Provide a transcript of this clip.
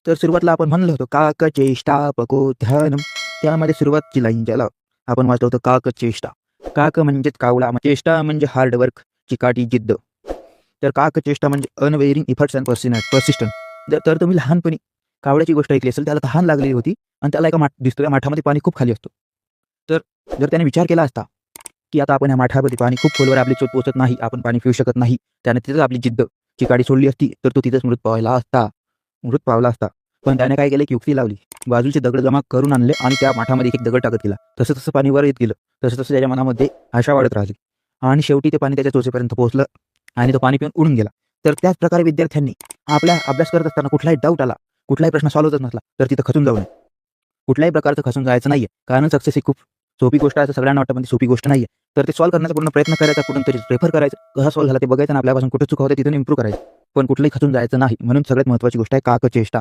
तर सुरुवातीला आपण म्हणलं होतं काकचेष्टा पकोध्यानम. त्यामध्ये सुरुवातची लाईन ज्याला आपण वाचलं होतं काकचेष्टा. काक म्हणजेच कावळा, चेष्टा म्हणजे हार्डवर्क, चिकाटी, जिद्द. तर काकचेष्टा म्हणजे अनवेअरिंग इफर्ट्स अँड पर्सिस्टंट. तर तुम्ही लहानपणी कावळ्याची गोष्ट ऐकली असेल. त्याला तहान लागलेली होती आणि त्याला एका दिसतो त्या माठामध्ये पाणी खूप खाली असतो. तर जर त्याने विचार केला असता की आता आपण या माठामध्ये पाणी खूप खोलवर आपली चोट पोचत नाही, आपण पाणी पिऊ शकत नाही, त्याने तिथं आपली जिद्द चिकाटी सोडली असती तर तो तिथंच मृत पावला असता. पण त्याने काय केलं, की युक्ती लावली. बाजूचे दगड जमा करून आणले आणि त्या माठामध्ये एक दगड टाकत गेला. तसं तसं पाणी वर येत गेलं. तसं तसं त्याच्या मनामध्ये आशा वाढत राहिली आणि शेवटी ते पाणी त्याच्या चोचेपर्यंत पोहोचलं आणि तो पाणी पिऊन उडून गेला. तर त्याच प्रकारे विद्यार्थ्यांनी आपल्या अभ्यास करत असताना कुठलाही डाऊट आला, कुठलाही प्रश्न सॉल्व्ह होत नसला तर तिथं खचून जाऊ नये. कुठल्याही प्रकारचं खचून जायचं नाहीये. कारण सक्सेस ही खूप सोपी गोष्ट आहे असं सगळ्यांना वाटतं, पण ती सोपी गोष्ट नाहीये. तर ते सॉल्व्ह करण्याचा पूर्ण प्रयत्न करायचा, कुठून तरी रेफर करायचं, कसा सॉल्व्ह झाला ते बघायचं आणि आपल्यापासून कुठे चुका होते तिथून इम्प्रूव्ह करायचं. पण कुठलंही खचून जायचं नाही. म्हणून सगळ्यात महत्त्वाची गोष्ट आहे काकचेष्टा.